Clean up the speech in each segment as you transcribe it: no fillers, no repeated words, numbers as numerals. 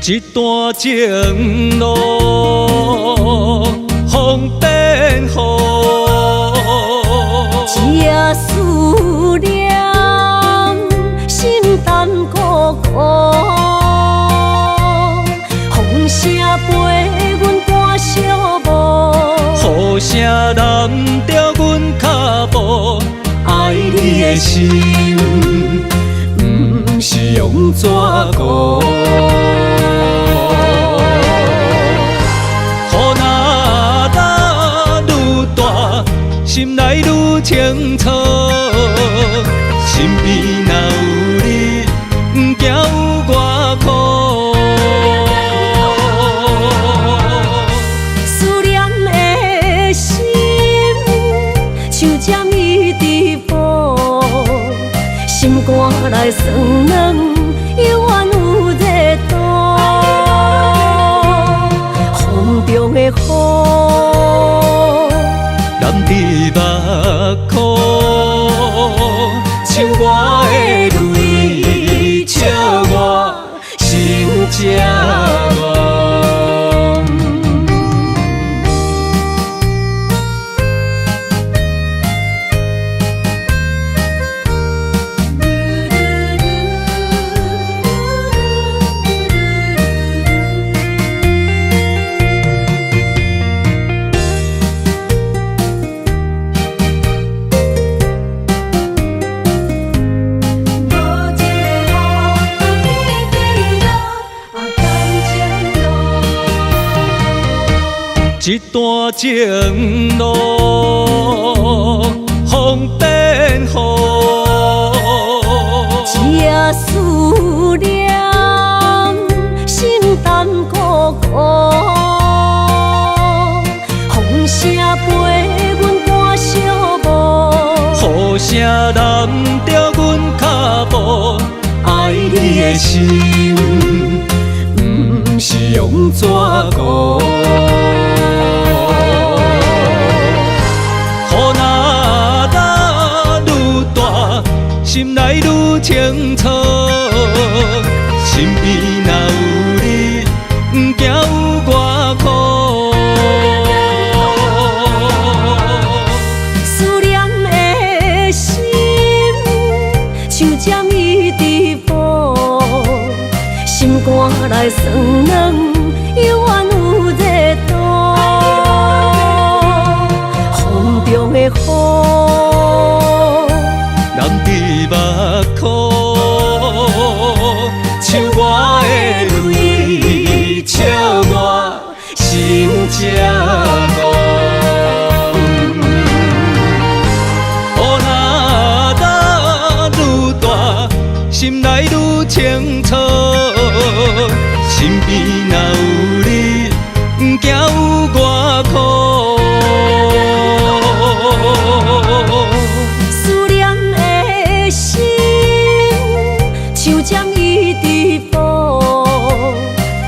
一段情路风变雨，一夜思念心淡孤孤，风声陪阮赶小步，雨声染着阮脚步，爱你的心不是用纸糊。心内愈清楚，身边若有你，不惊有我苦。思念的心像针伊直补，心肝内酸软，犹原有热度。风中的雨。目眶，像我的泪，笑我心这乱。一段情路风变雨，一夜思念心淡孤孤，风声陪阮赶小步，雨声染着阮脚步，爱你的心不是用纸糊。心内愈清楚，身边若有你，不惊有我苦。思念的心像针伊直补，心肝内酸软，犹原有热度。风中的雨。目眶，像我的泪，笑我心这乱。雨若打愈大，心内愈清楚，身边若有你，不惊有我苦。针伊直补，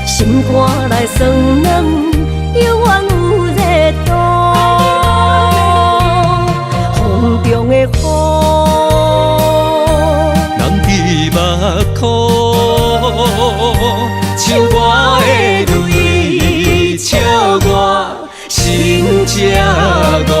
心肝内酸软，犹原有热度。风中的雨，染伫目眶，像我的泪，笑我心这戆。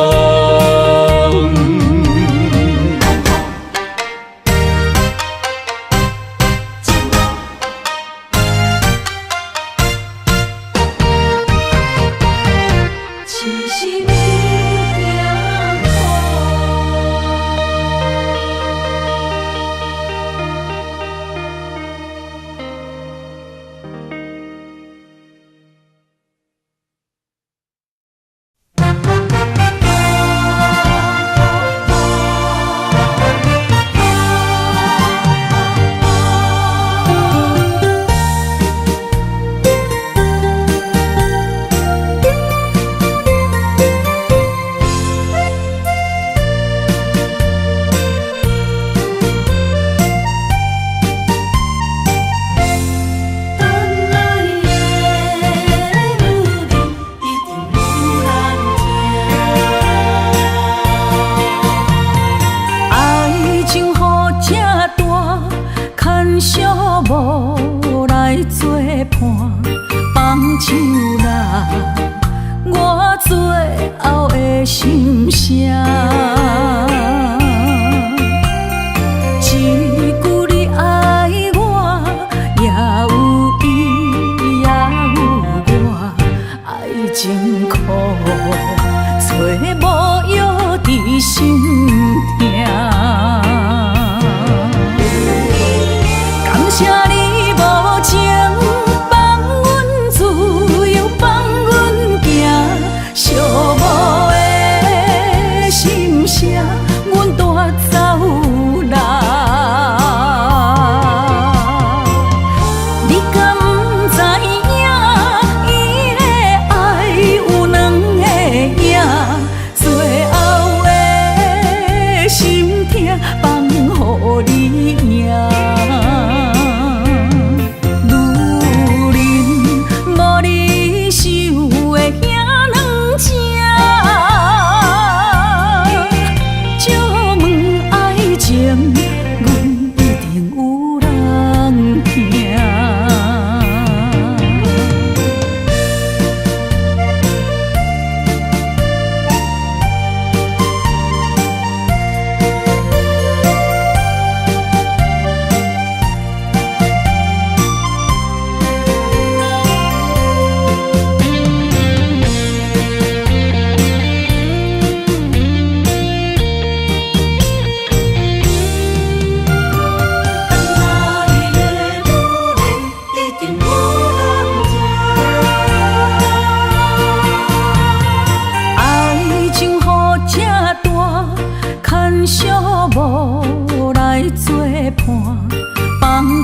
唱啦，我最后的心声。一句你爱我，也有伊，也有我，爱情苦，找无药伫心痛。感谢你无情放阮自由，放阮行，寂寞的心声，阮带走啦。你敢不知影，伊的爱有两个影，最后的心痛放予你赢。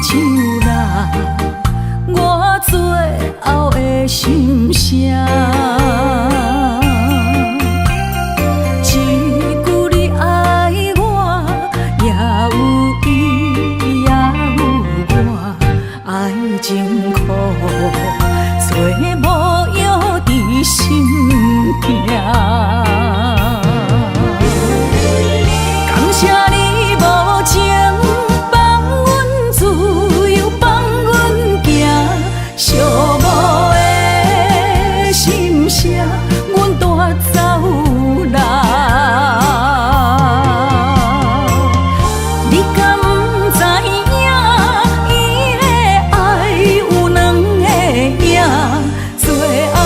唱啦，我最后的心声。一句你爱我，也有伊，也有我，爱情苦，找无药伫心痛。感谢你无情。寂寞的心声，阮带走啦。你敢不知影，伊的爱有两个影，最后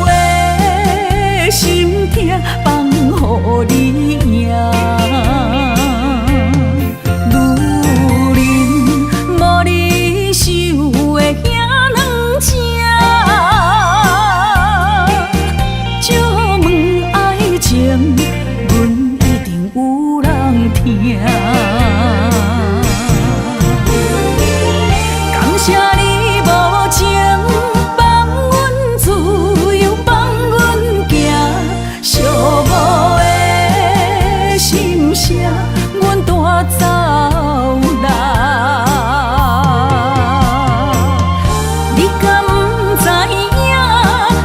的心痛放予你赢。感谢你无情放阮自由，放阮行，寂寞的心声，阮带走啦。你敢不知影，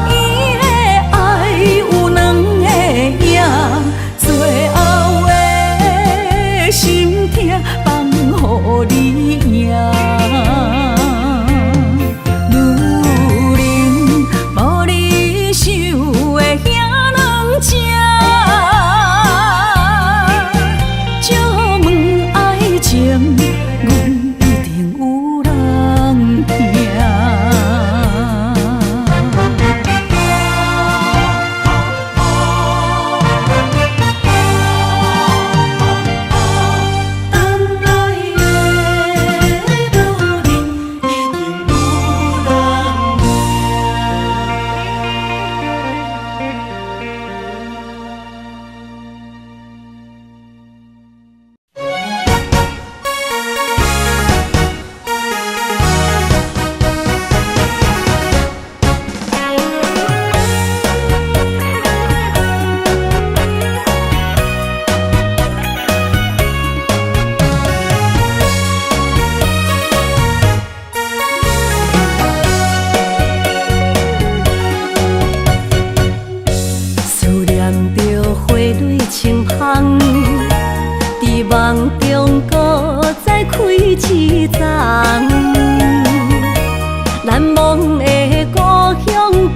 伊的爱有两个影，最后的心痛放予你赢。梦中搁再开一丛，难忘的故乡。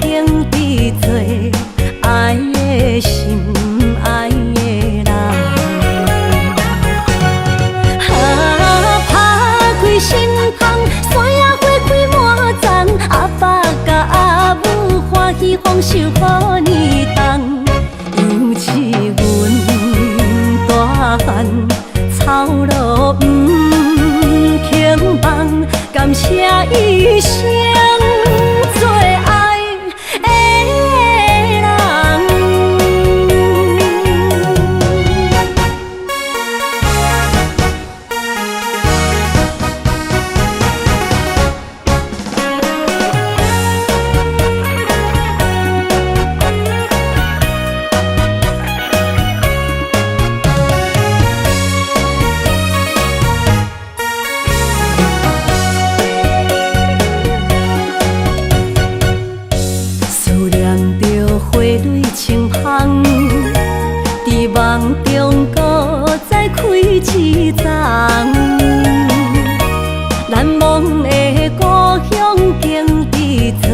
草路不轻放，感谢一生做爱的人。思念着花蕊清香，在梦中搁再开一丛。难忘的故乡，经历做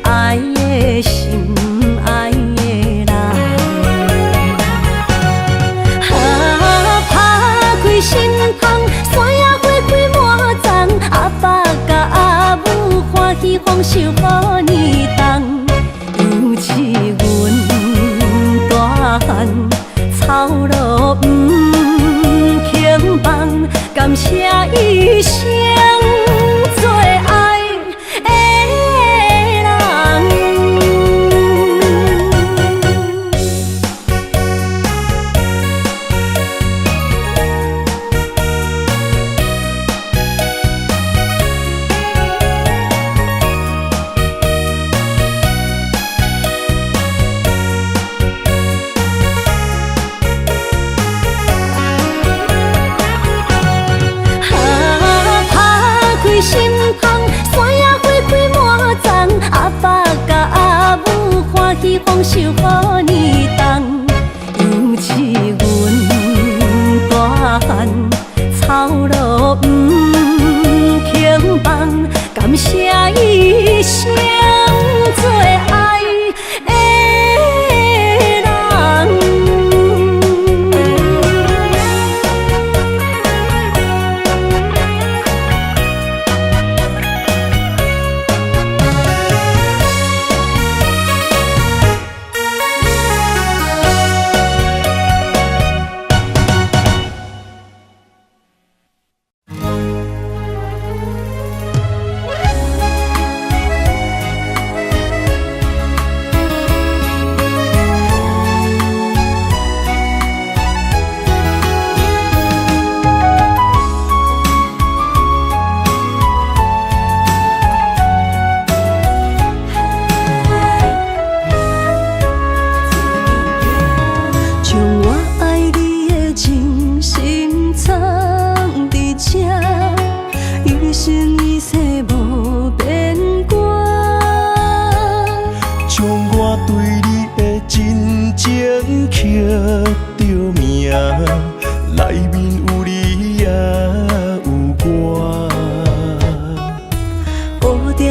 爱的心，爱的人。打开心窗，山野花开满丛，阿爸甲阿母欢喜丰收好年冬。尤是阮大汉，草路不轻放，感谢一生做爱的人。心窗，山野花开满丛，阿爸甲阿母欢喜丰收好年冬。尤是阮大汉，草路不轻放，感谢一生做爱的人。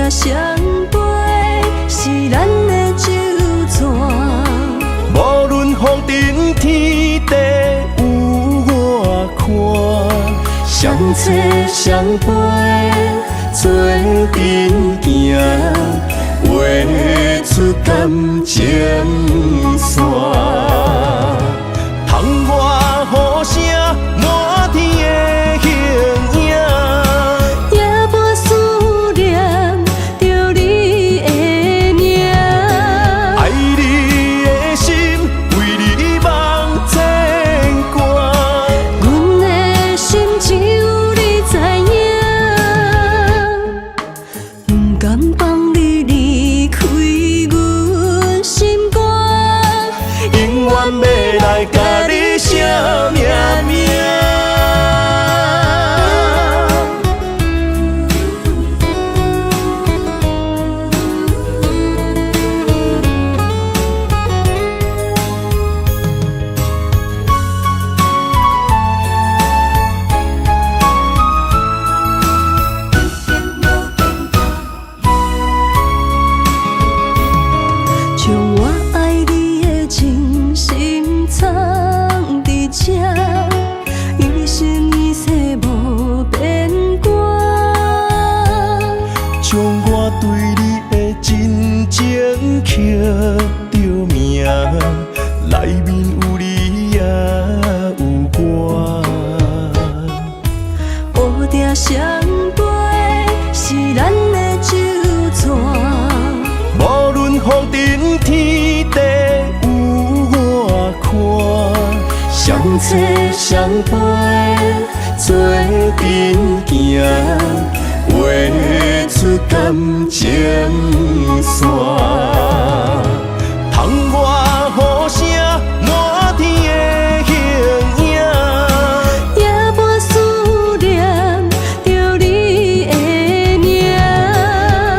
相陪是咱的酒泉，无论风尘天地有我看，相撮相陪做阵行，画出感情线。窗外雨声满天的形影。甲你写切相陪，做阵行，画出感情线。窗外雨声满天的形影，夜半思念着你的名。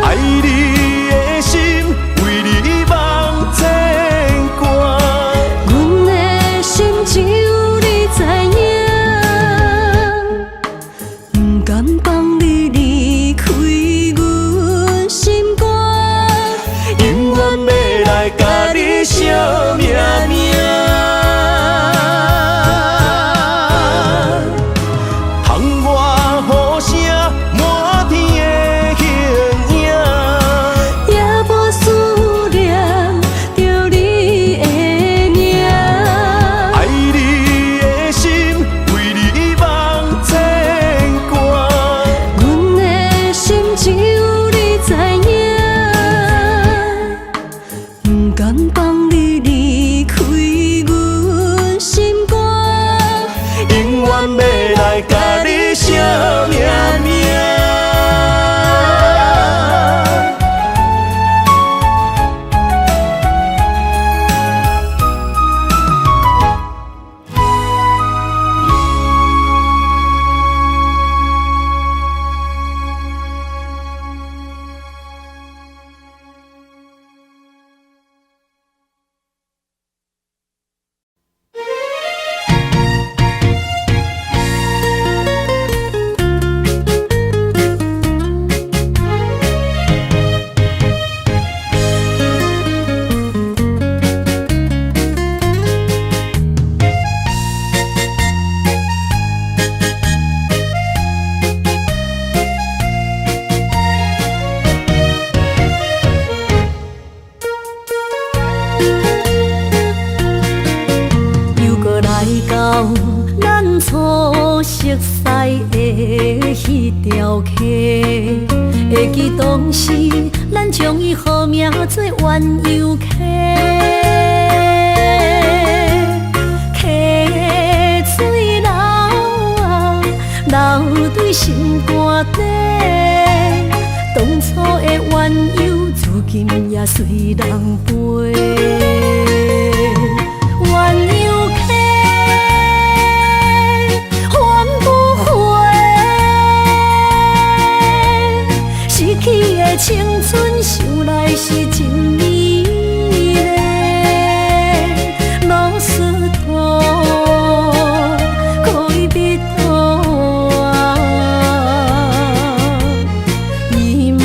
爱你的心为你梦牵挂，阮的心只有你知影，不甘放你离开阮心肝，永远要来甲你惜命命。窗外雨声满天的形影，夜半思念着你的名。爱你的心为你梦牵挂，阮的心只有你知影，不甘放你离开阮心肝，永远要来甲你惜命命。又搁来到咱初熟悉的迄条溪，会记当时咱将伊号名做鸳鸯溪。溪水流啊，流对心肝底，当初的鸳鸯，如今也随人飞。鸳鸯溪，换不回，失去的青春，想来是真美丽。老师徒，可以别途啊，今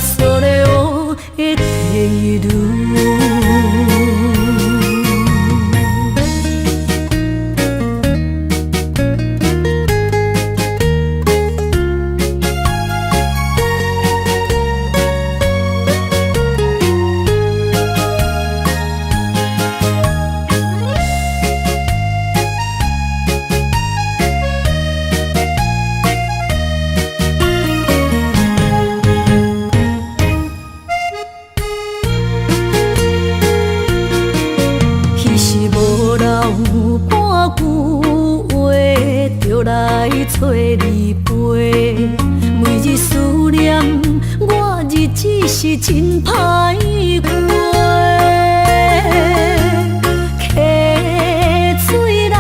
それを得ている。彼时无留半句话，就来找你陪。每日思念，我日子是真歹过。溪水流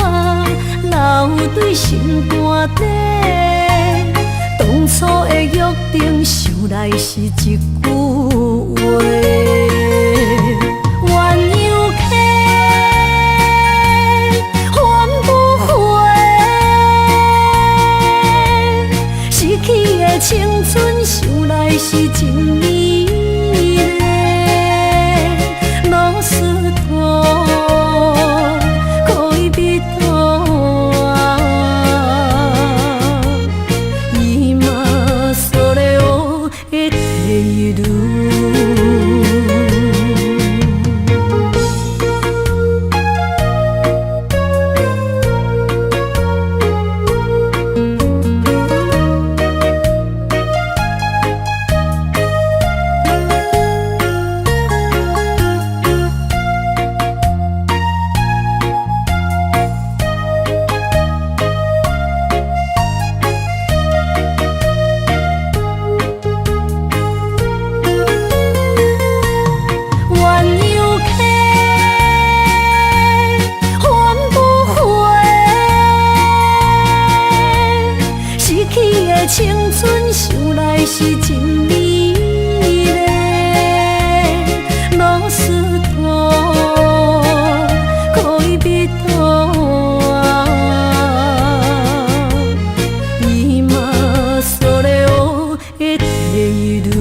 啊，流对心肝底。当初的约定，想来是一句话。鸳鸯溪，换不回，失去的青春，想来是真美丽。老师徒，可以别途啊，今それを得ている。的青春想来是真美丽，老师徒可以彼途啊，伊嘛所咧学的地路。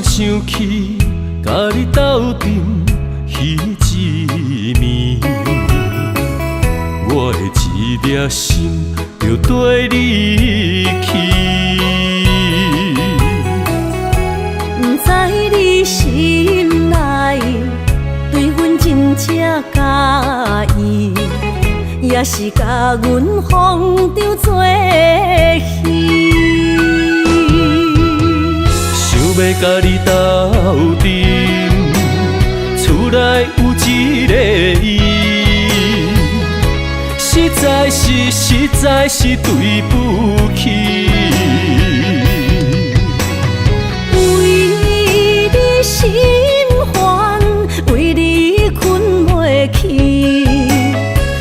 想起甲你斗阵彼一暝，我的一粒心就跟你去。不知你心内对阮真正介意，也是甲阮放着做戏。要甲你斗阵，厝内有一个伊，实在是对不起。为你心烦，为你困袂去，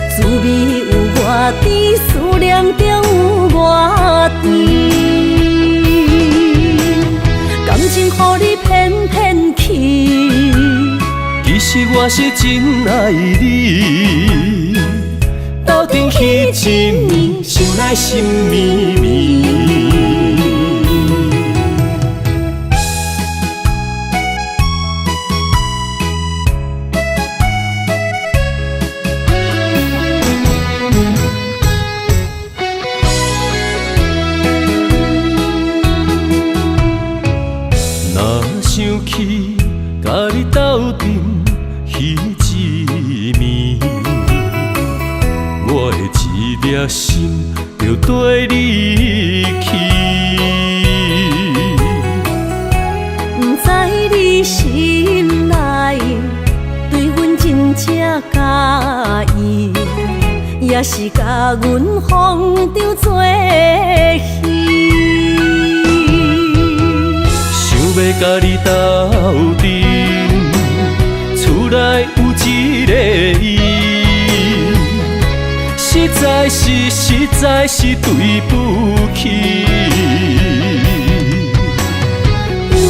滋味有偌甜，思念就有偌甜。感情予你骗骗去，其实我是真爱你。斗阵彼一暝，想来心绵绵。想起甲你斗阵彼一暝，我的一粒心就跟你去。不知你心内对阮真正介意，也是甲阮放着做戏。要甲你斗阵，厝内有一个伊，实在是对不起。为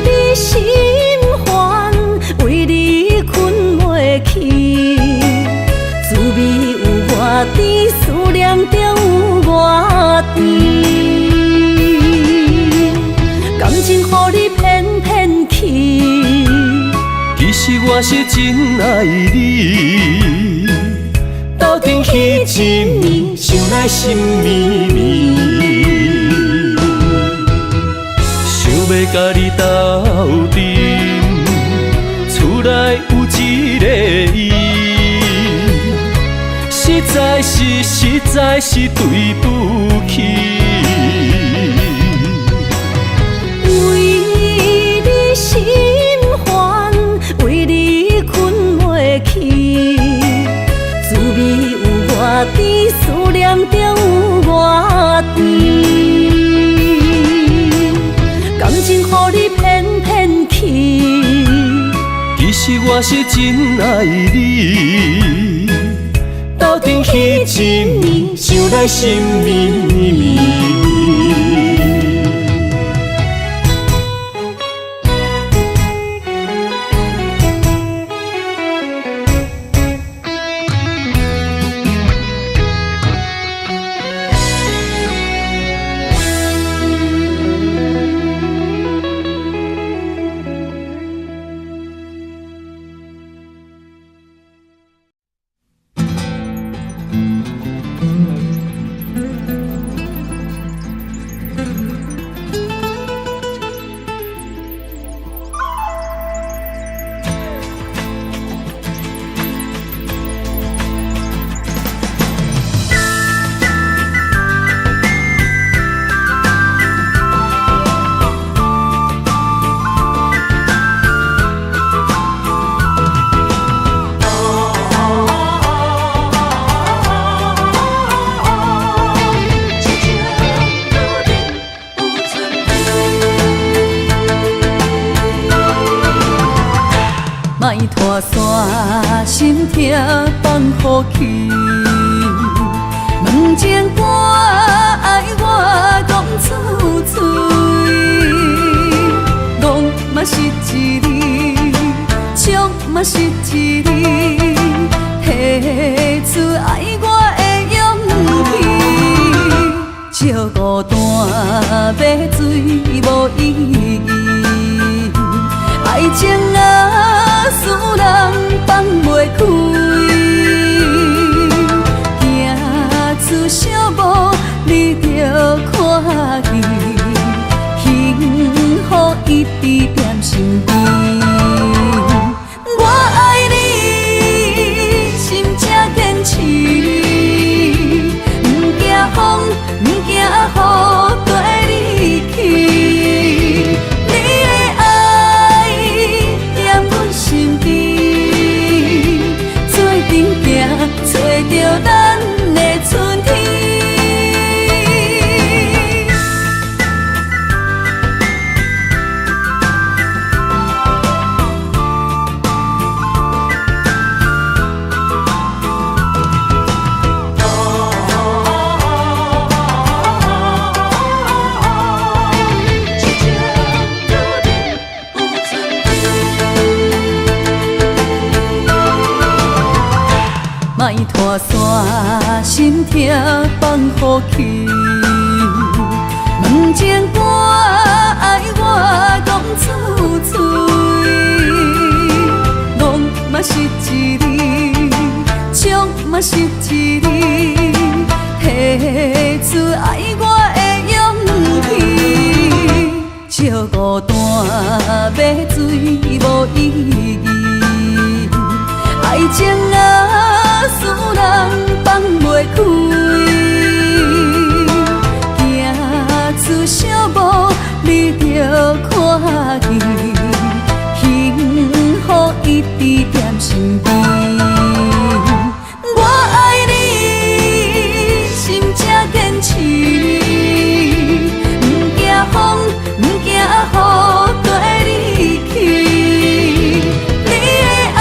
你心烦，为你困袂去，滋味有偌甜，思念就有偌甜。感情予你骗骗去，其实我是真爱你。斗阵彼一暝，想来心绵绵。想要甲你斗阵，厝内有一个伊，实在是对不起。心烦，为你困袂去，滋味有偌甜，思念就有偌甜。感情予你骗骗去，其实我是真爱你。斗阵彼一暝，想来心绵绵。莫拖山心痛放乎去，问情歌爱我讲出嘴，戆嘛是一字，唱嘛是一字，提出爱我的勇气，笑孤单要水无意义，爱情啊，使人放袂开，行出小步，你着看见，幸福一直踮身边。我爱你，心正坚持，不惊风，不惊雨，跟你去。你的爱踮阮身边，做阵行，找着咱的春天。莫拖山心痛放乎去，问情歌爱我讲出嘴，戆嘛是一字，唱嘛是一字，提出爱我的勇气，笑孤单要水无意义，爱情啊，使人放袂开，行出小步，你着看见，幸福一直踮身边。我爱你，心正坚持，不惊风，不惊雨，跟你去。你的爱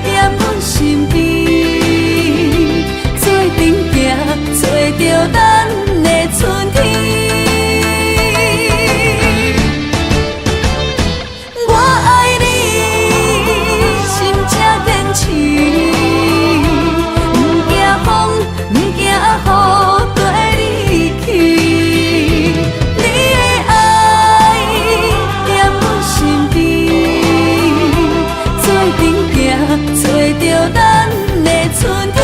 踮阮身边，做阵行，找着咱的春天。我爱你，心正坚持，不惊风，不惊雨，跟你去。你的爱踮阮身边，做阵行，找着咱的春天。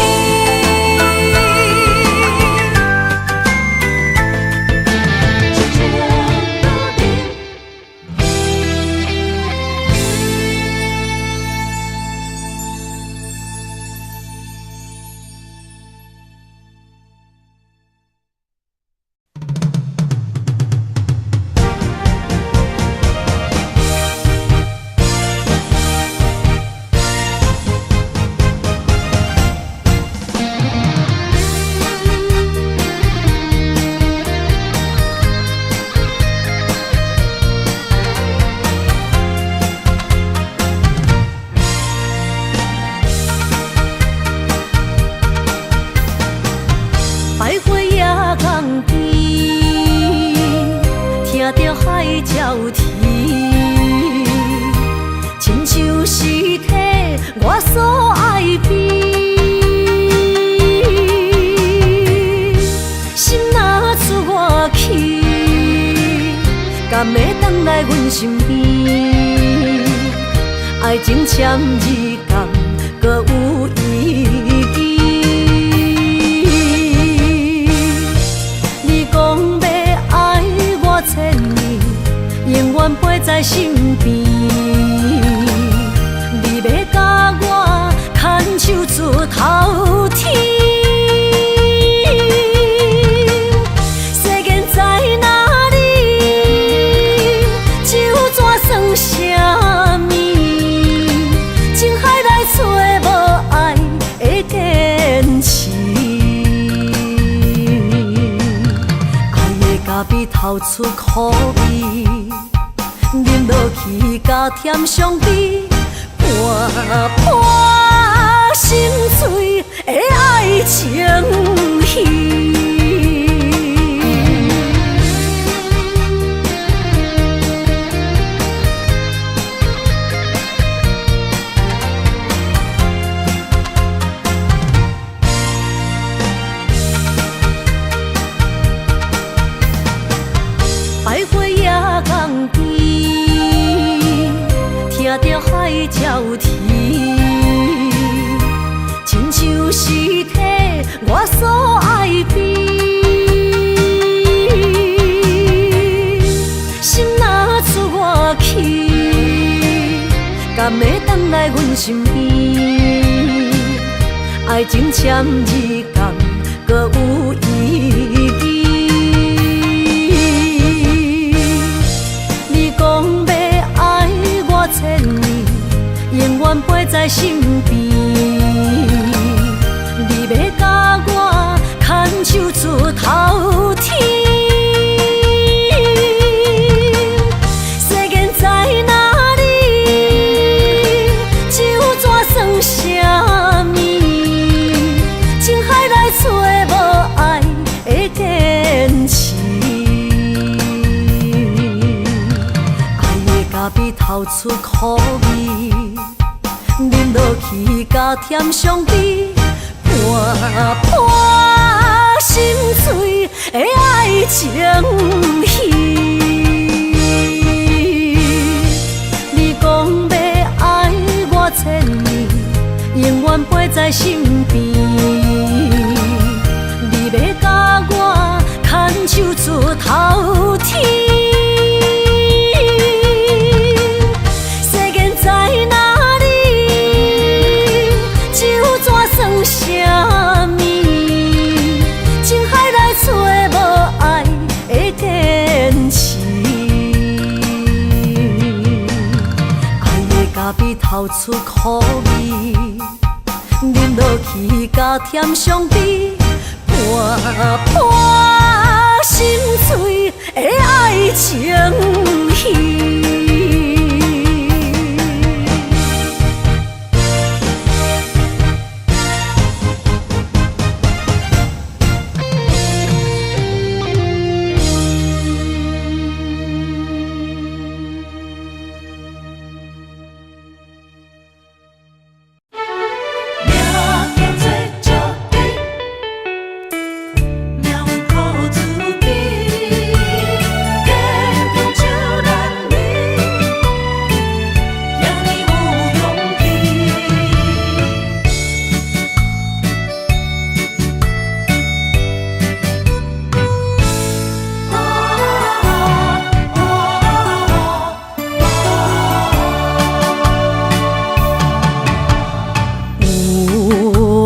百花夜港边，听着海鸟啼，亲像是体我所爱边。心若出我去，敢会等来阮身边？爱情签字讲，搁有意义。你讲要在身边，你要甲我牵手出头天。世间在哪里，就怎算啥物？情海来找无爱的坚持，爱的咖啡透出苦味。饮落去，加添伤悲，伴伴心碎的爱情戏。百花夜港边，听着海鸟啼，亲像是体我所爱的。心若出我去，敢会回来阮身边？爱情签字间，搁有意义。千年永远陪在身边，你要甲我牵手出头天。世间在哪里，就怎算啥物？情海来找无爱的坚持。咖啡透出苦味，饮落去加添伤悲，伴伴心碎的爱情戏。你讲要爱我千年，永远陪在身边，你要甲我牵手出头天。啥物？情海来找无爱的坚持，爱的咖啡透出苦味，饮落去加添伤悲，伴伴心碎的爱情戏。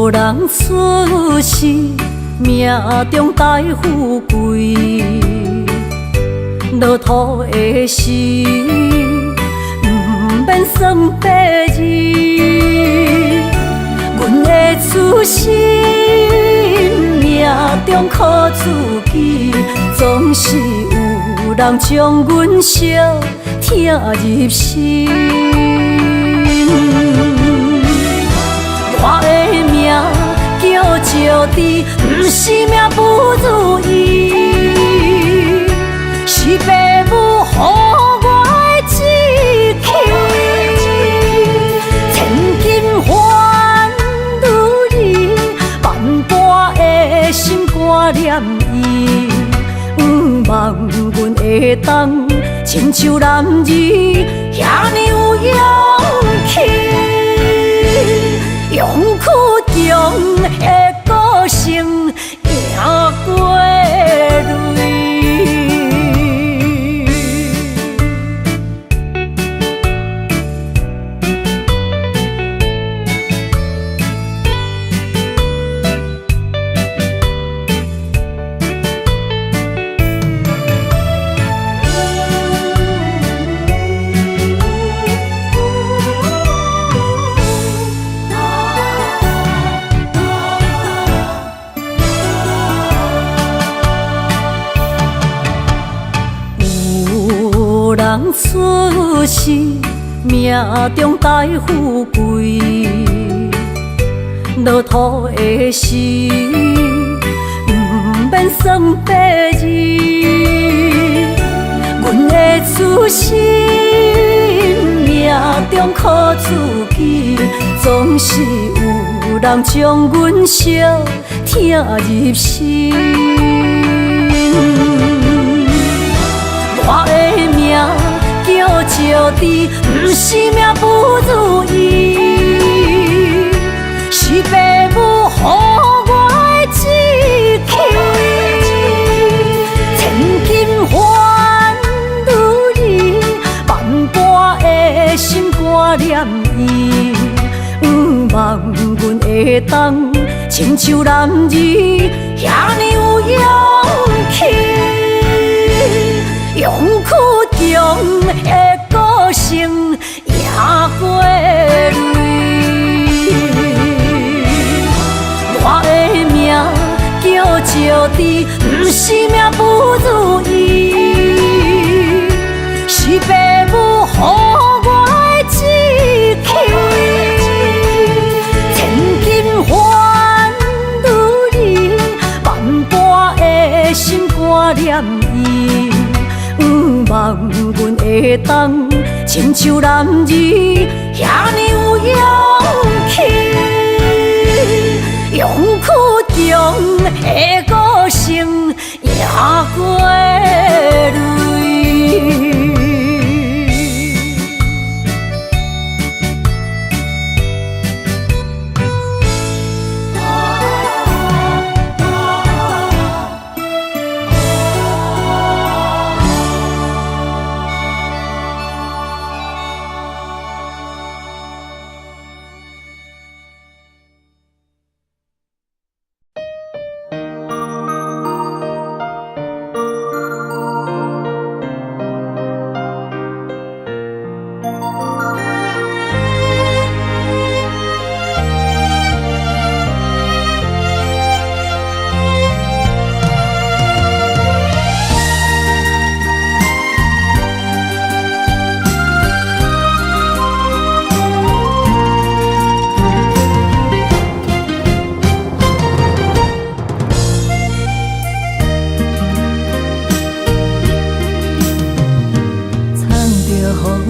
人出世，命中带富贵，落土的心，不免算白字。阮的出身，命中靠自己，总是有人将阮惜听入心。我的命叫石地，不是命不如意，是父母予我的志气。千金换如意，万般的心肝念伊，望阮会当亲像男儿遐尼有勇气。勇屈中的个性赢过泪，人出世，命中带富贵，落土的时，不免算白字。阮的出身，命中苦自己，总是有人将阮惜疼入心。我的命叫石滴，不是命不如意，是父母予我的志气。千金换如意，万般的心肝念伊，望阮会当亲像男儿遐尼有勇气。勇屈强的个性赢过泪，我的命叫石滴，不是命不如意，是父母予我的志气。千金换如意，万般的心肝念伊。望阮会当亲像男儿遐尼有勇气，勇屈强的个性赢过泪。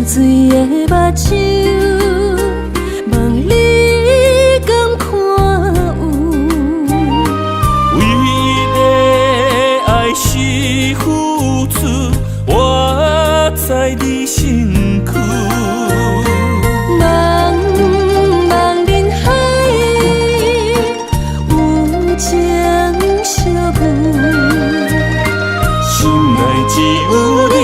水的目睭，问你敢看有？为了爱是付出，我在你身躯。茫茫人海，有情相伴，心内只有你。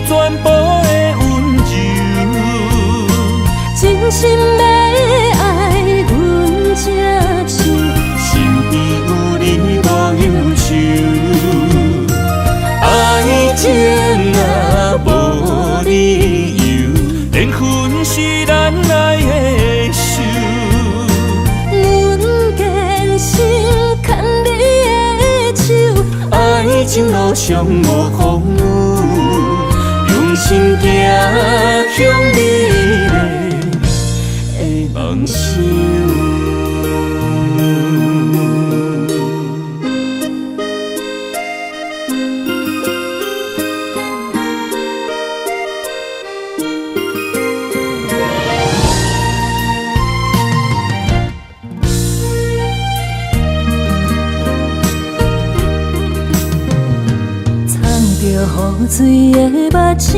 全部的温柔，真心要爱阮才像，身边有你我忧愁。爱情若无理由，连分是咱爱的手。阮坚信牵你的手，爱情路上无风雨。心行向美丽的梦想。雨水的目睭，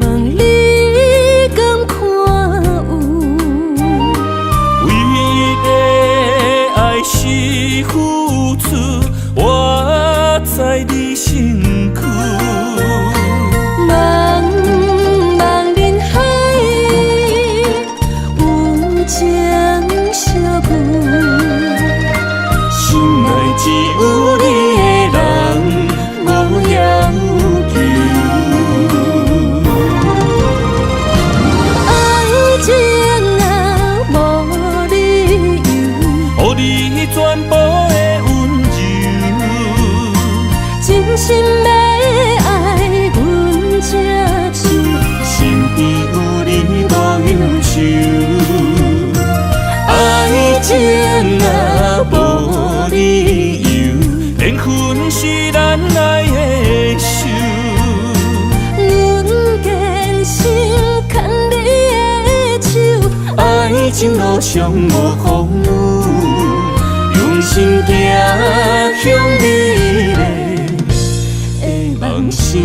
问你敢看有？为了爱是付出，我在你身躯。茫茫人海，有情相伴，心内只有你的人。无要求，情路上无风雨，用心行向美丽的梦想。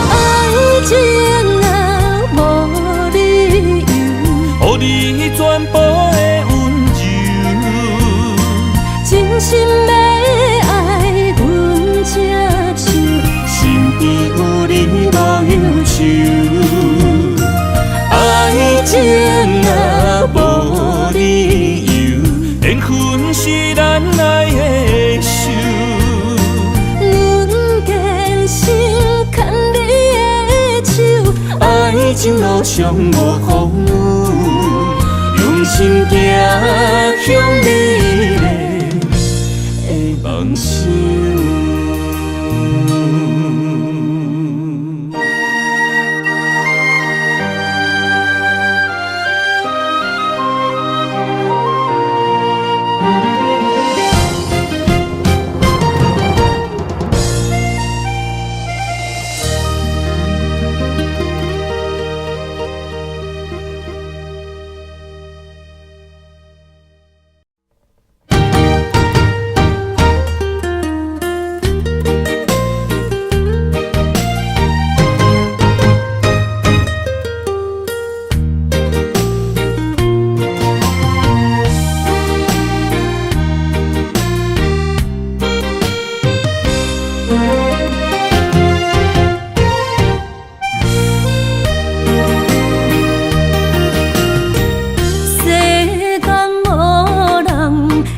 爱情若无理由，予你全部的温柔，真心要爱阮才手，身边有你无忧愁。爱情若无理由，缘分是咱爱的手。阮坚信牵你的手，爱情路上无风雨，用心行向美丽的梦想。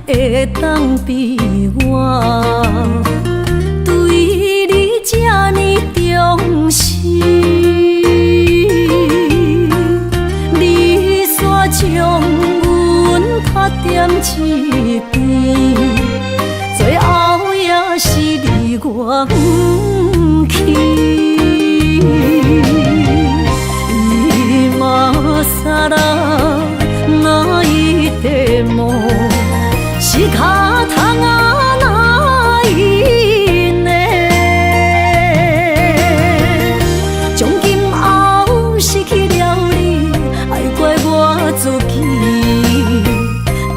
会当比我对你这呢重视，你煞将阮拍点一边，最后也是你我不去。伊嘛啥啦，那伊的梦。是脚痛啊，哪伊呢？从今后失去了你，爱怪我自己。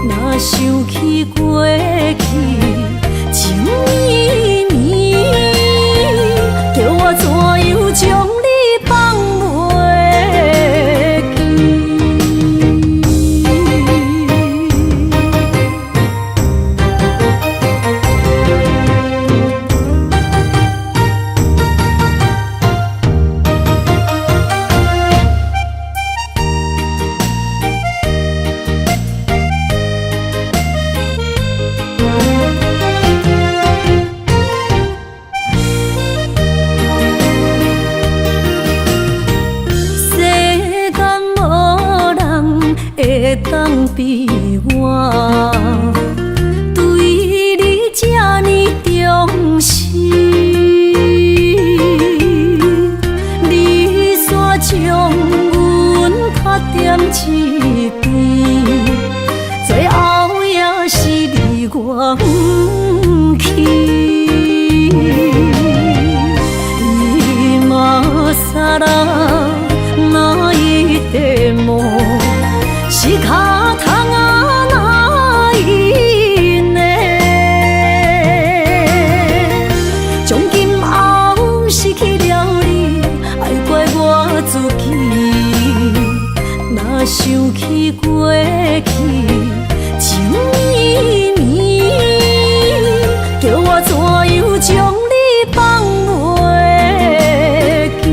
若想起过去情绵绵，叫我怎样将你放袂记？会当比我对你这呢重视，你煞将阮拍点一边，最后也是你我不去。伊嘛啥啦，哪伊的梦？是脚痛啊，哪伊呢？从今后失去了你，爱怪我自己。若想起过去情绵绵，叫我怎样将你放袂记？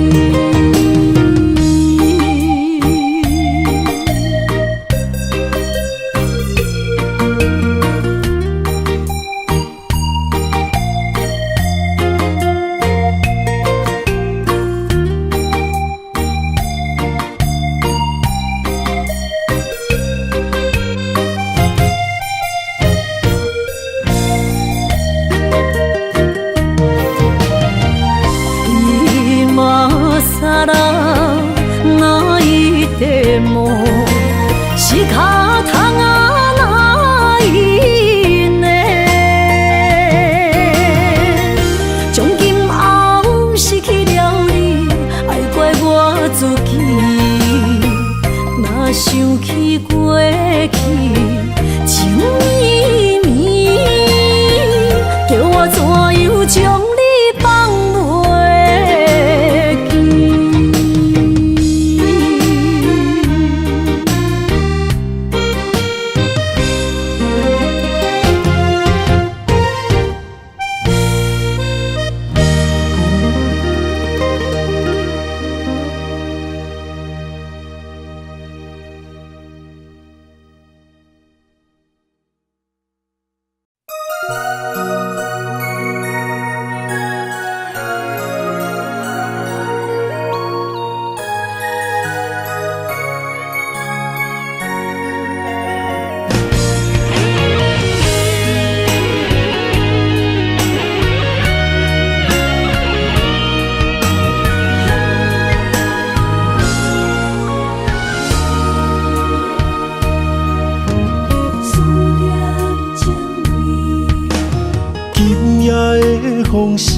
风声，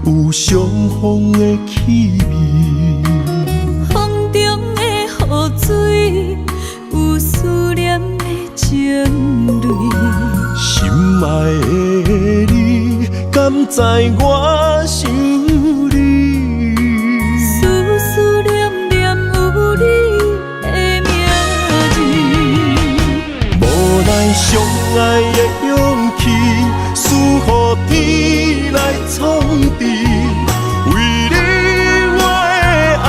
有相逢的气味。风中的雨水，有思念的情泪。心爱的你，敢知我想你？思念念有你的名字。无奈相爱的勇气，输予天来创治。为你我的爱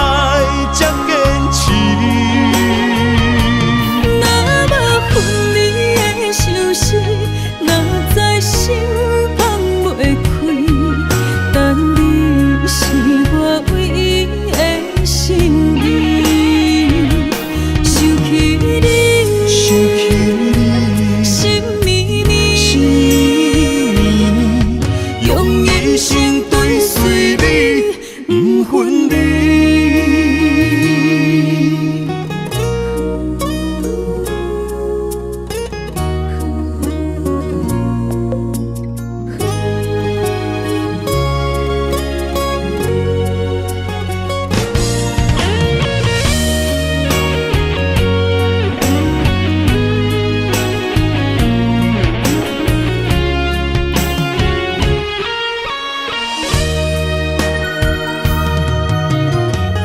才坚持。若无分离的相思，若知心放袂开，但你是我唯一的心意。想起你，心绵绵，用一生追随你，不分离。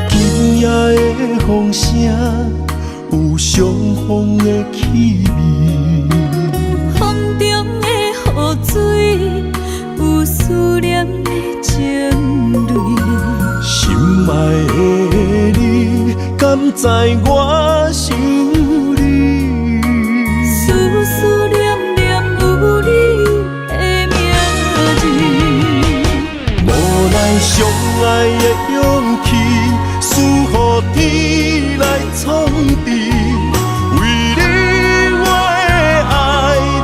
今夜的风声，有相逢的气味。风中的雨水，有思念的情泪。心爱的你，敢知我想你？思念念有你的名字。无奈相爱的勇气，输予天来创治。为你我的爱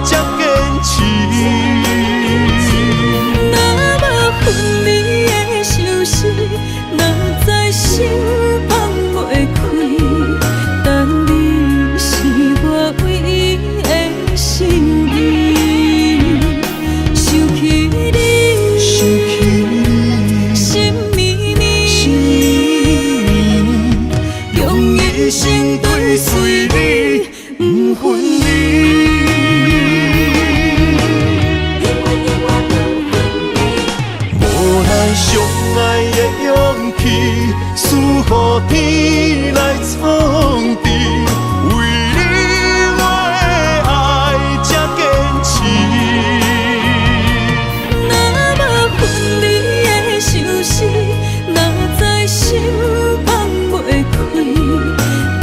才坚持。若无分离的相思，若知心放袂开，但你是我唯一的心意。想起你，心绵绵，用一生追随你，不分离。无奈相爱的勇气，输予天来创治。为你我的爱才坚持。若无分离的相思，若知心放袂开，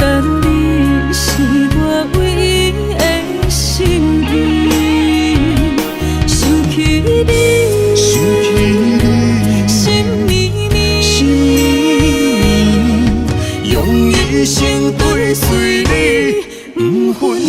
但你是我唯一的心意。想起你，心绵绵，用一生追随你，不分离。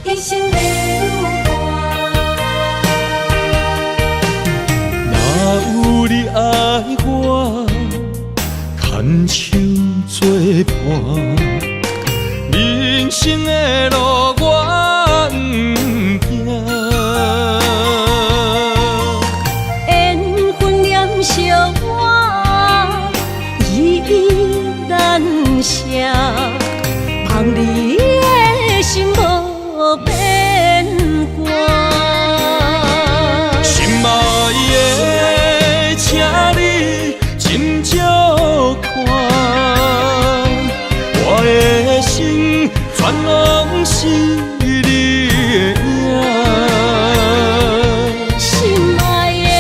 一生的路若有你爱我，牵手作伴，人生的路我不惊。缘分念相我，依依难舍，望你的心无变卦。心爱的，请你斟酌看，我的心全拢是你的影。心爱的，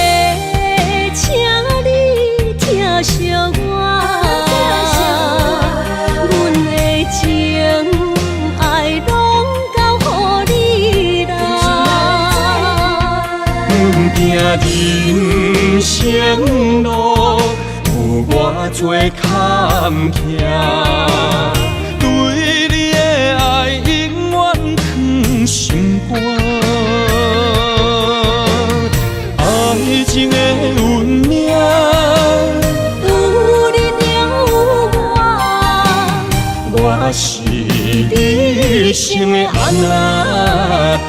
人生路有偌多坎坷，对你的爱永远藏心肝。爱情的运命，有你有我，我是你生的安那达。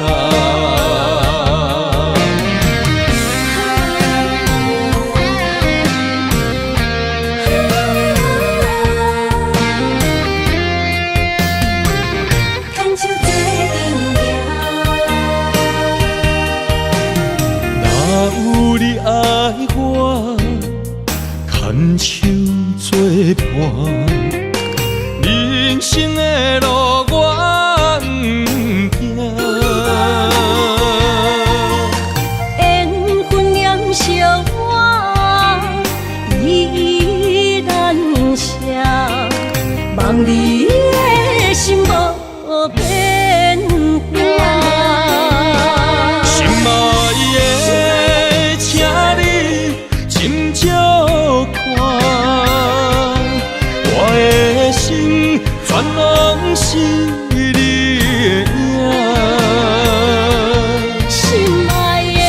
牵手作伴，人生的路我不惊。缘分染烧我，依然写，望你的心无变卦。心爱的，请你斟酌看，我的心全拢是你的影。心爱的，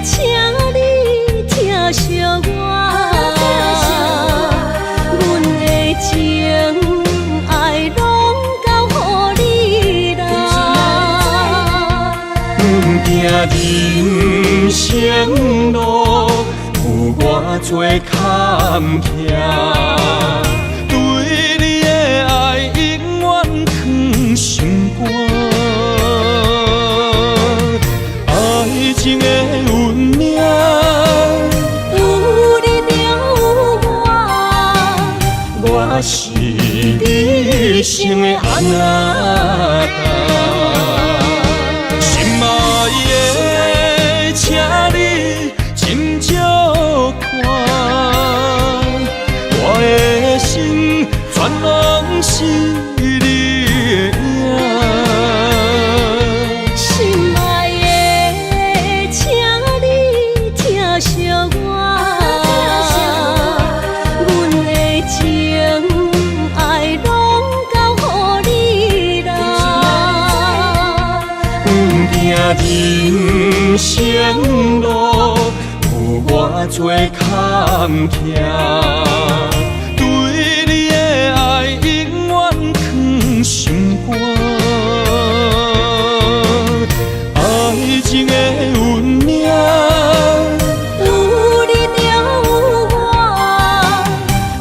请你疼惜我，阮的情爱拢交予你啦。阮行人生路有偌多坎坷，对你的爱永远藏心肝。爱情的运命，有你有我，我是你生的安那达。心爱的，请你斟酌看，我的心全拢是你的影。心爱的，请你疼惜我，阮的情爱拢交予你啦。人生路有偌多坎坷，对你的爱永远藏心肝。爱情的运命，有你有我，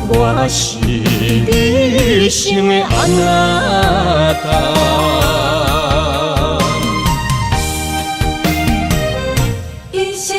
我是你生的安那达。一生的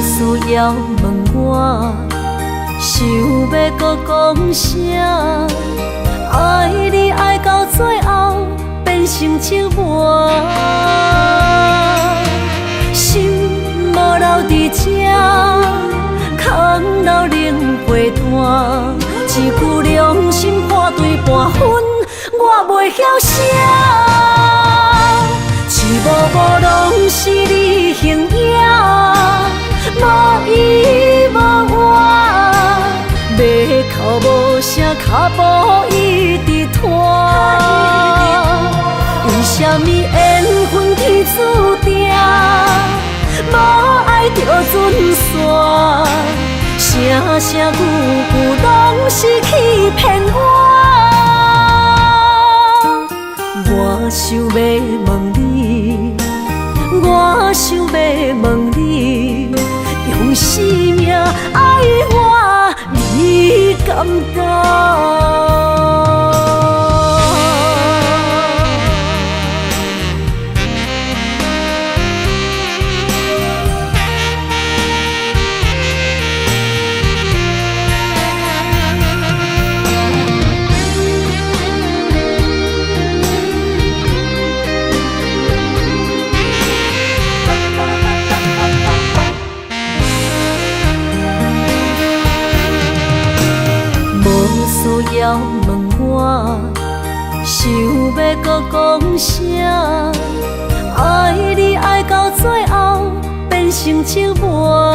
需要问我，想要搁讲啥？爱你爱到最后变成寂寞，心无留伫这，空留冷陪伴。一句良心破对半分，我袂晓写。一幕幕拢是你形影。无依无我，马口无声，脚步一直拖。为什么缘分天注定，无爱就准线？声声句句拢是欺骗我。我想要问你。我想要问你，用生命爱我，你敢敢？要问我，想要搁讲啥？爱你爱到最后变成寂寞，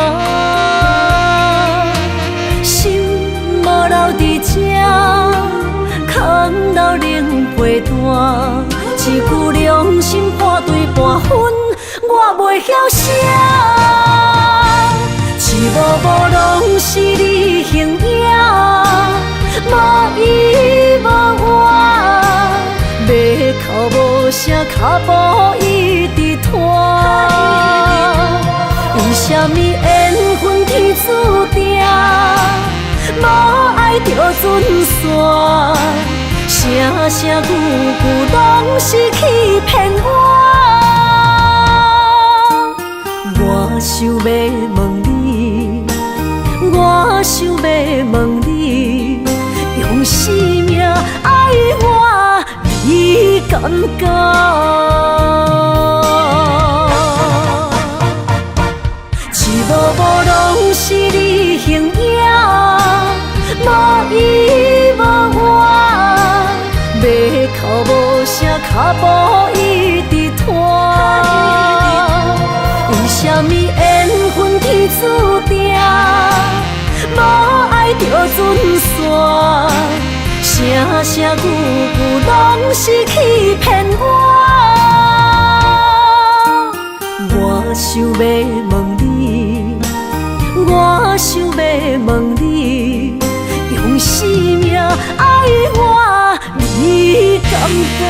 心无留伫这，空留冷陪伴。一句良心半对半分，我袂晓写。一幕幕拢是你形影。无依无我，要哭无声，脚步一直拖。为什么缘分天注定，无爱就准线？声声句句拢是欺骗我。我想要问你，我想要问你。用生命爱我，你敢敢？一幕幕拢是你形影，无依无我，要哭无声，脚步一直拖。为什么缘分天注定？无爱就准线，声声句句拢是欺骗我。我想要问你，我想要问你，用生命爱我，你敢敢？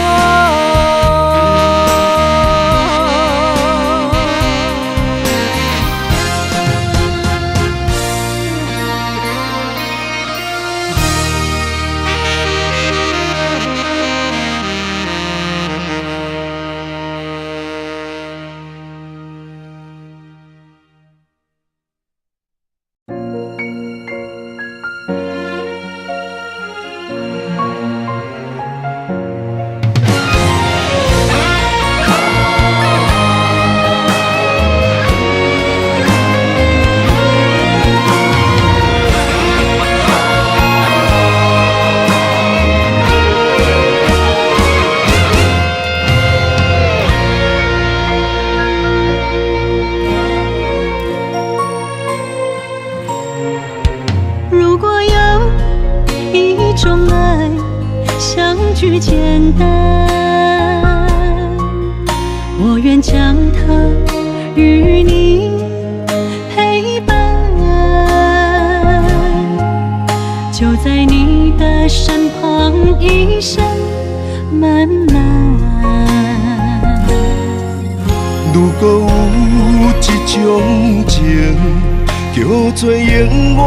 简单，我愿将它与你陪伴，就在你的身旁，一生漫漫。如果有一种情叫做永远，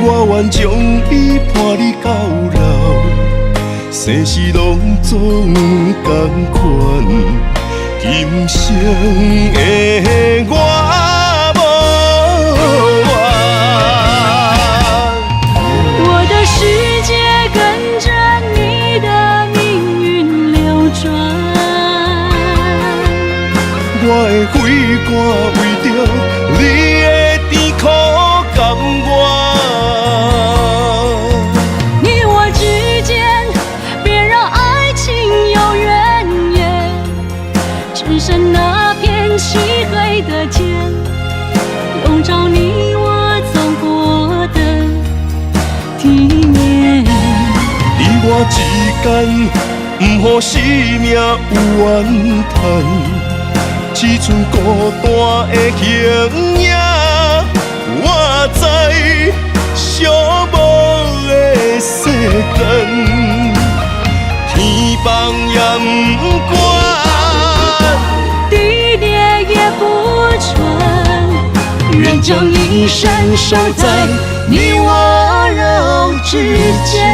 我愿将伊伴你到老，生死拢总同款。今生的我无怨，我的世界跟着你的命运流转，我的肺肝为着你的甜苦甘愿。只剩那片漆黑的天，笼罩你我走过的体面。你我之间，不予生命有怨叹，只剩孤单的形影。我知寂寞的世间，天放也不管。将一生守在你我肉之间。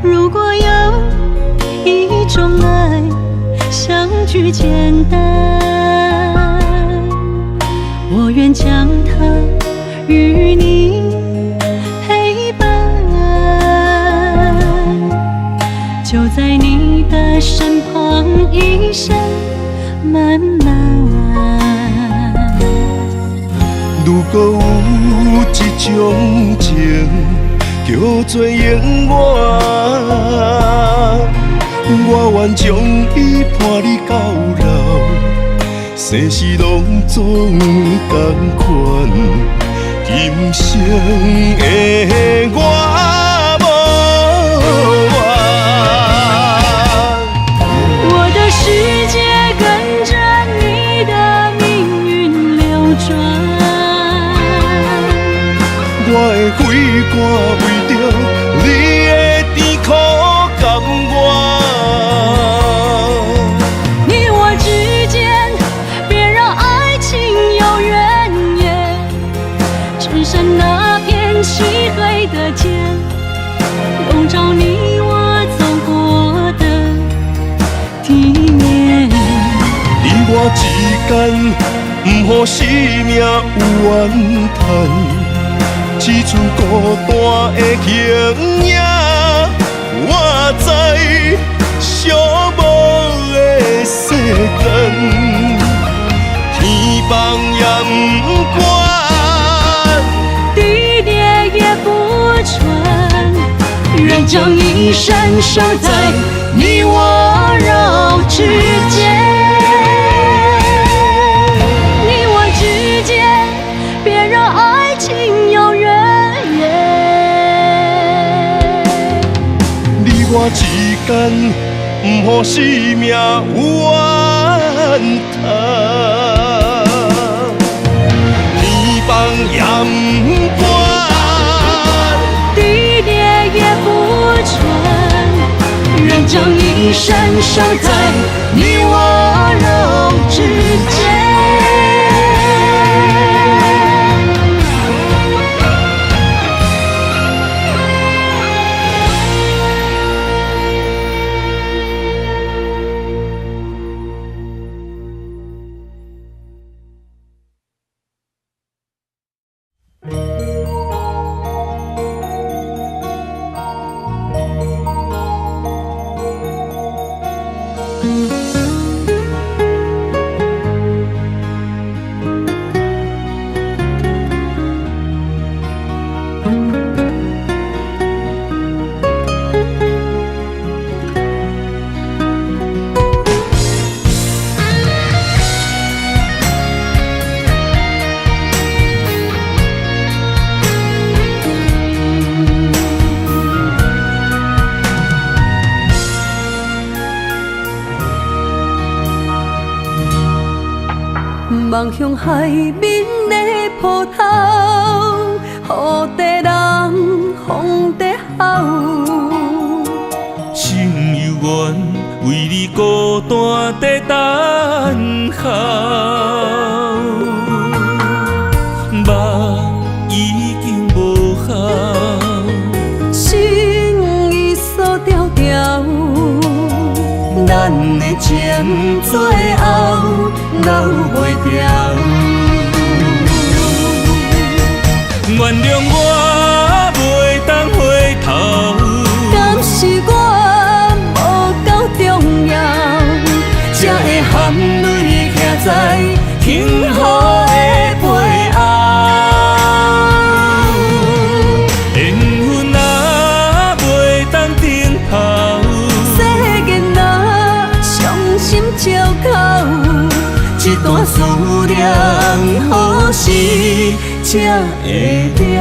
如果有一种爱，相聚简单，我愿将它与你陪伴，就在你的身旁，一生漫漫。如果有一种情，叫做永远，我愿将伊伴你到老，生死拢总同款。今生的我无怨，我的世界跟着你的命运流转。我的肺肝为着你的甜苦甘愿。你我之间，别让爱情有怨言，只剩那片漆黑的街，笼罩你我走过的体面。你我之间，不予生命有怨叹。只剩孤单的形影，我知寂寞的世间，天放也不管，地裂也不穿，愿将一生守在你我肉之间。你我之间，别让爱情有怨言。你我之间，不予生命有怨叹，天放也不管，地裂也不穿，愿将一生守在你我肉之间。望向海面的波涛，雨地人，风地吼。心犹原为你孤单在等候，目已经无效，心已锁条条，咱的情最后留袂掉。原谅我袂当回头，敢是我无够重要，才会含泪徛在幸福的背后。缘分若袂当顶头，世间若伤心借口，一段思念何时才会了？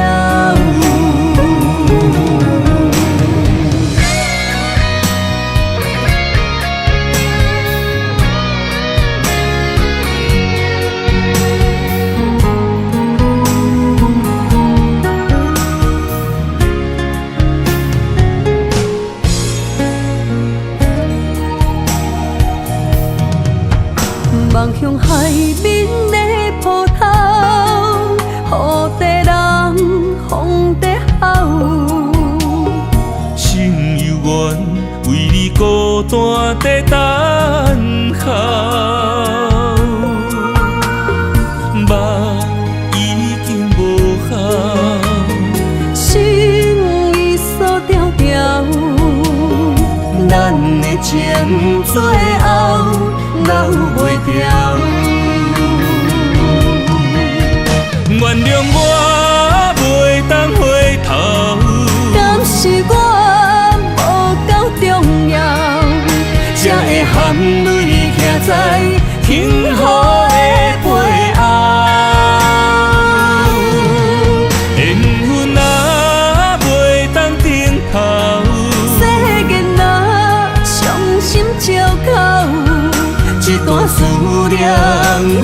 怎在等候？目已经无效，心已锁条条，咱的情最后留袂住。原谅我袂当回头，敢是我无够重要，才会含泪徛在幸福的背后。缘分啊袂当等候，世间若伤心借口，一段思念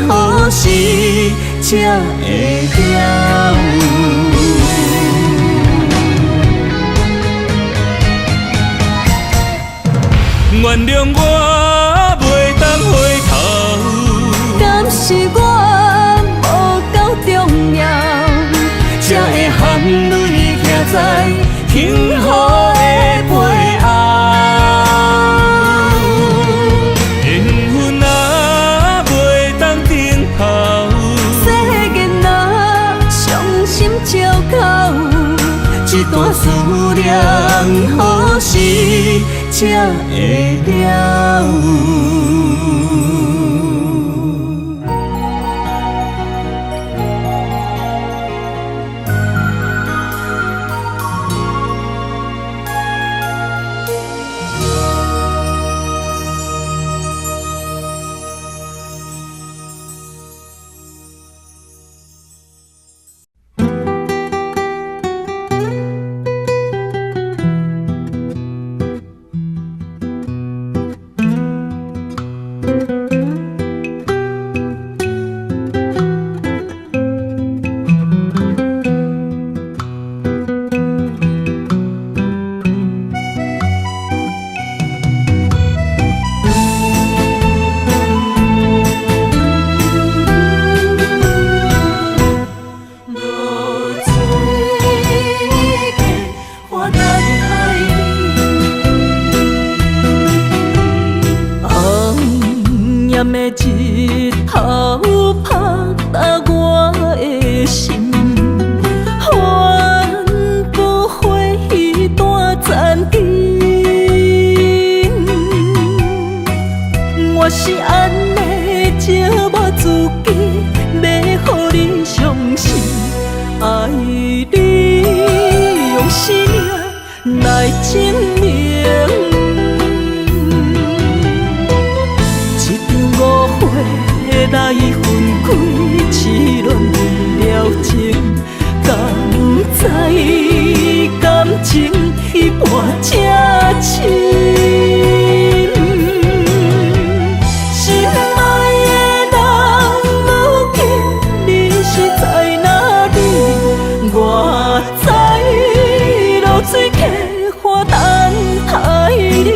何时才会了？原谅我袂当回头，敢是我无够重要，才会含泪徛在幸福的背后。缘分啊袂当等候，世间若伤心借口，一段思念何时才会了？日头拍打我的心，换不回彼段残景。我是安尼寂寞自己，要互你相信，爱你用生命来证明。来分开，痴恋为了情，敢知感情一半才深。心爱的人，如今你是在哪里？我在露水客花等待你。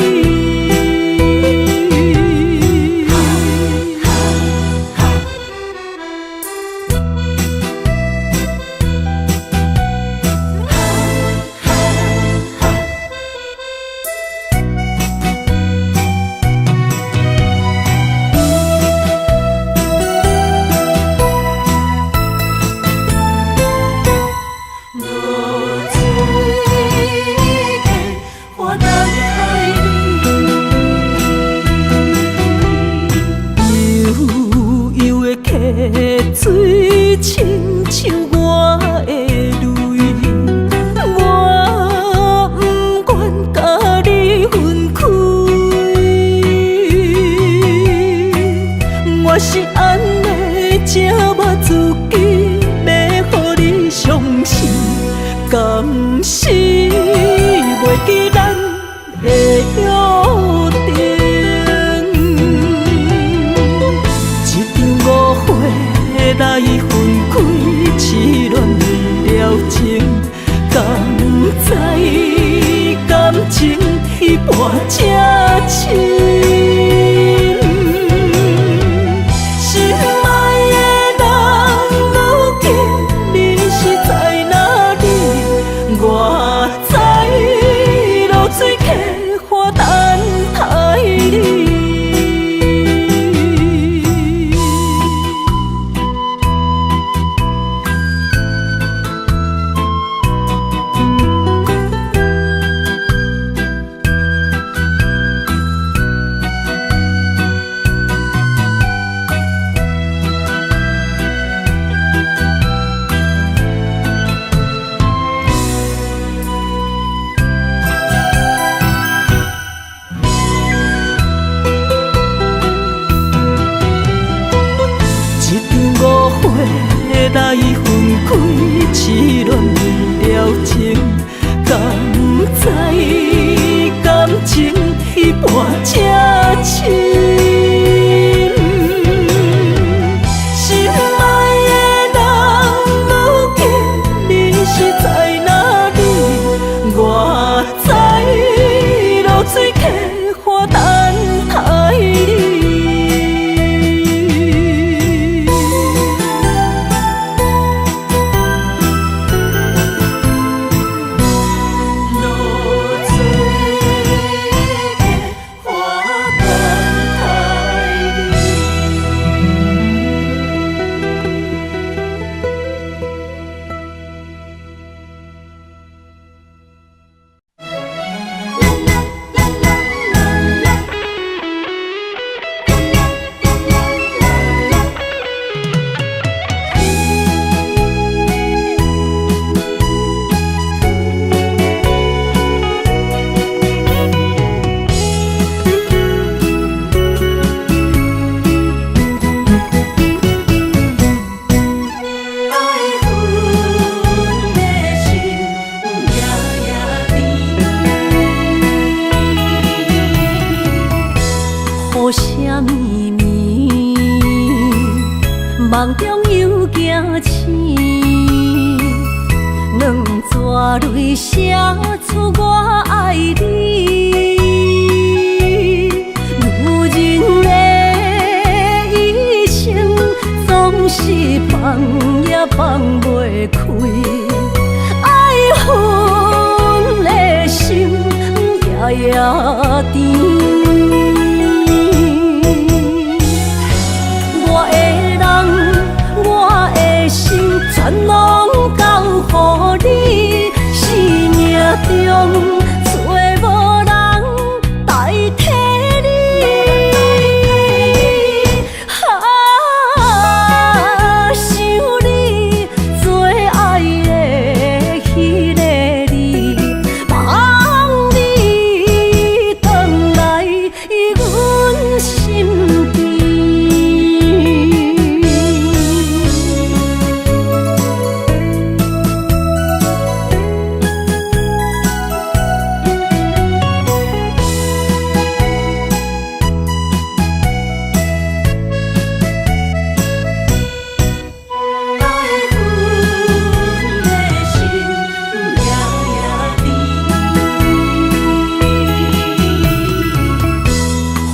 水亲像我的泪，我不愿甲你分开。我是安尼寂寞自己，要互你相信，敢是袂记咱的约定。来分开，痴恋为了情，敢知感情一半才深。心爱的人，如今你是在哪里？我在露水客花等待梦中又惊醒，两纸泪写出我爱你。女人的一生总是放也放袂开，爱恨的心夜夜甜。全拢交予你，生命中找无人代替你。想你最爱的迄个你，望你回来阮身边。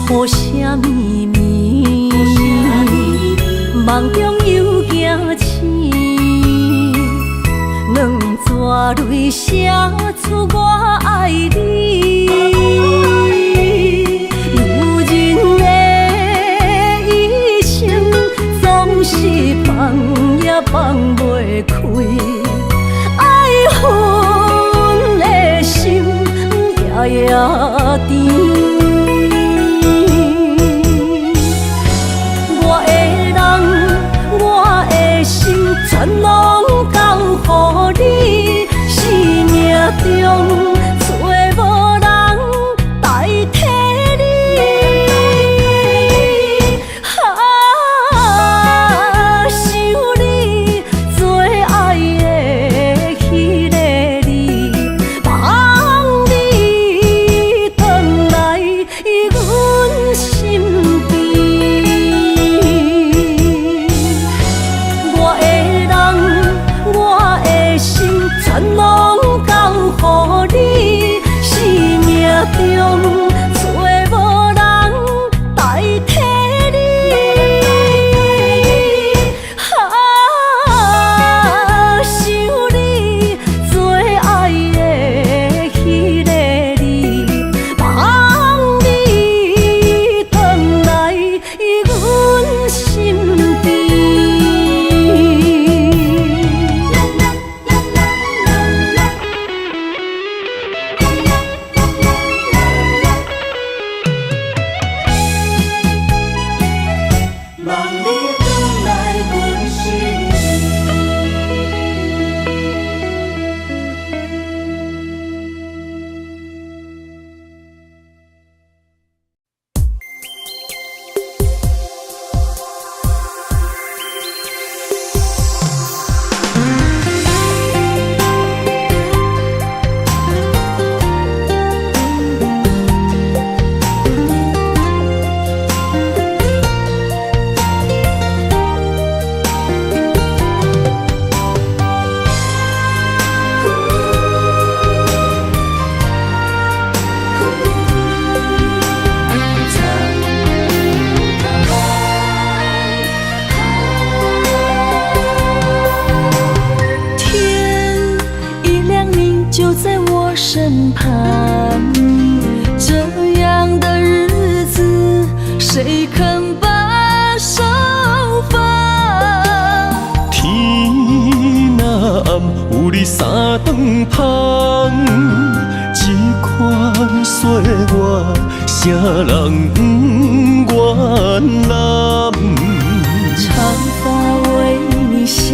雨声绵绵，梦中又惊醒，两纸泪写出我爱你。女人的一生总是放也放袂开，爱恨的心夜夜甜。全拢交予你，生命中找无人代替你。想你最爱的迄个你，望你回来阮身边。全拢交予你，生命中找无人代替你。想你最爱的迄个你，望你回来阮身边。身旁，这样的日子谁肯把手放？天若暗，有你三顿香，这款岁月，谁人不愿揽？长发为你香，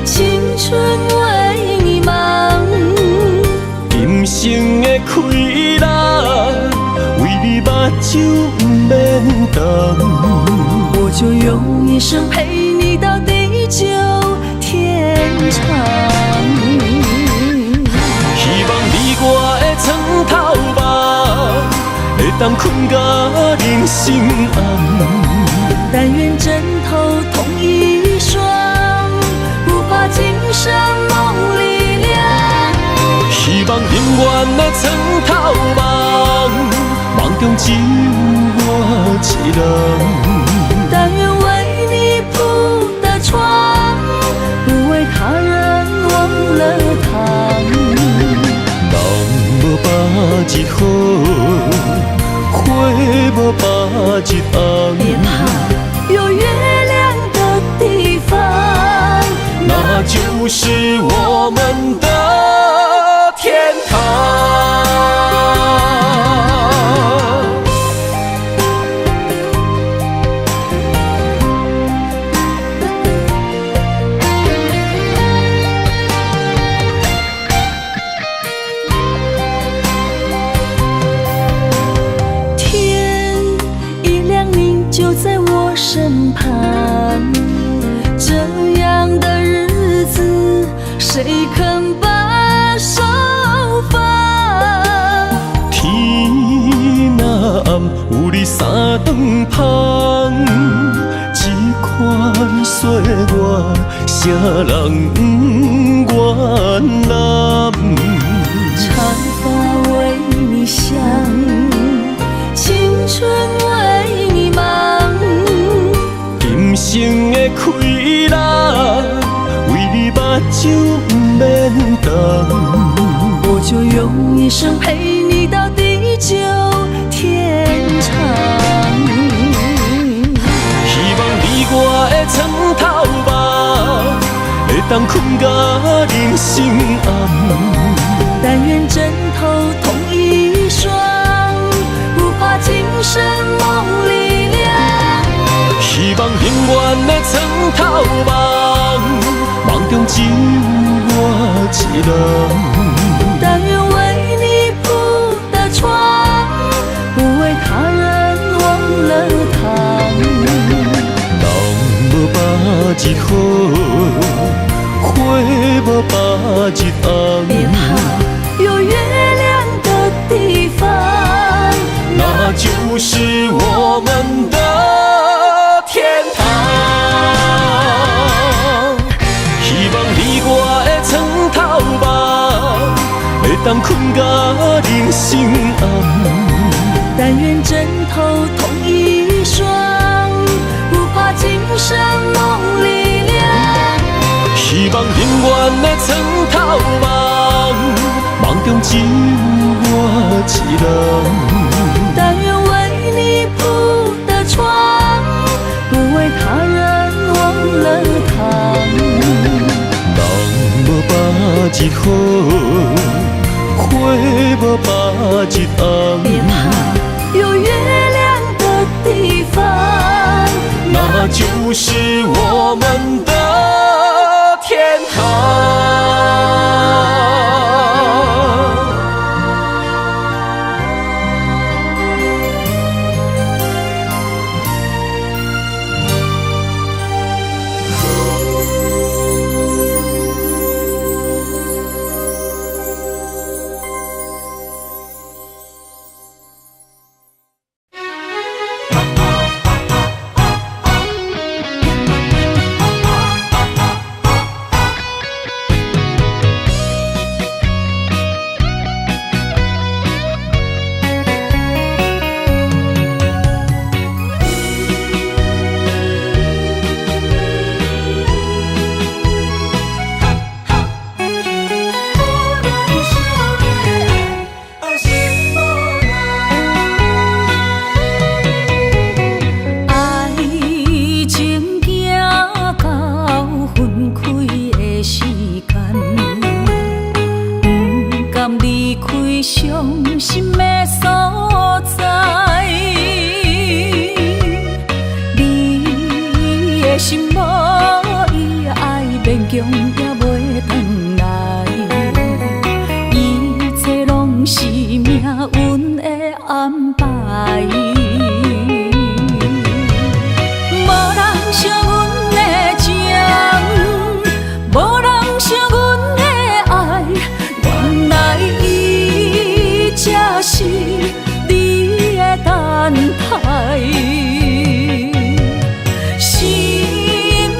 青春为你忙。今生的快乐，为你目睭不免干。我就用一生陪你到地久天长。希望你我的床头梦，会当困甲人心暗。但愿枕头神梦里亮。希望永远的床头梦，梦中只有我一人。但愿为你铺的床，不为他人忘了躺。人无百日好，花无百日红。别怕，有月亮的地方，那就是我们的天堂。天一亮，你就在我身旁。这样的日子，谁肯把手放？天若暗，有你三顿香，这款岁月，谁人不愿揽？长发为你香，青春为你忙。今生的快乐，为你目睭不免动。我就用一生陪你到地久天长。希望你我的床头梦，会当困到人生暗。但愿枕头同一双，不怕今生梦里亮。希望永远的床头梦，梦中只有我一人。但愿为你铺的床，不为他人忘了躺。人无百日好，花无百日红。别怕，有月亮的地方，那就是我们的天堂。希望你我的床头梦，会当困到人生暗。但愿枕头同一双，不怕今生梦里亮。希望永远的床头梦，梦中只有我一人。但愿为你铺的床，不为他人忘了躺。人无百日好，花无百日红。别怕，有月亮的地方，那就是我们的天堂。等待，心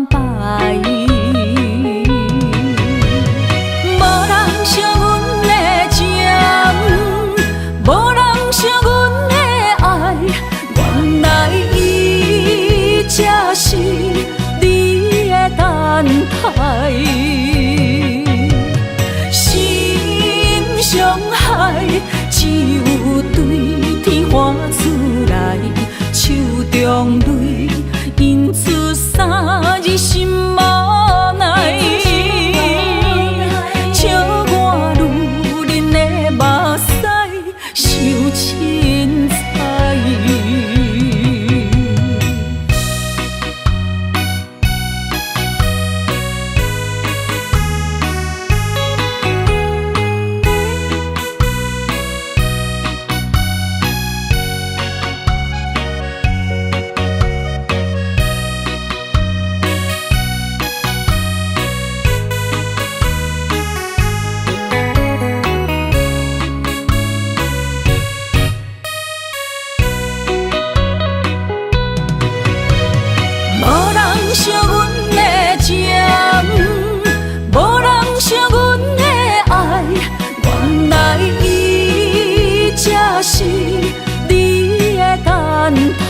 排。无人惜阮的情，无人惜阮的爱，原来伊才是你的等待。心伤害，只有对天喊出来，手中泪印出三字心无奈。笑我女人的目屎受凊彩。惜阮的情，无人惜阮的爱，原来伊才是你的等待。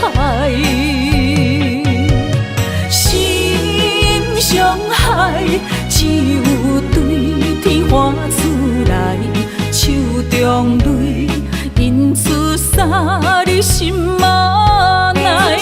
心伤害，只有对天喊出来，手中泪印出三字心无奈。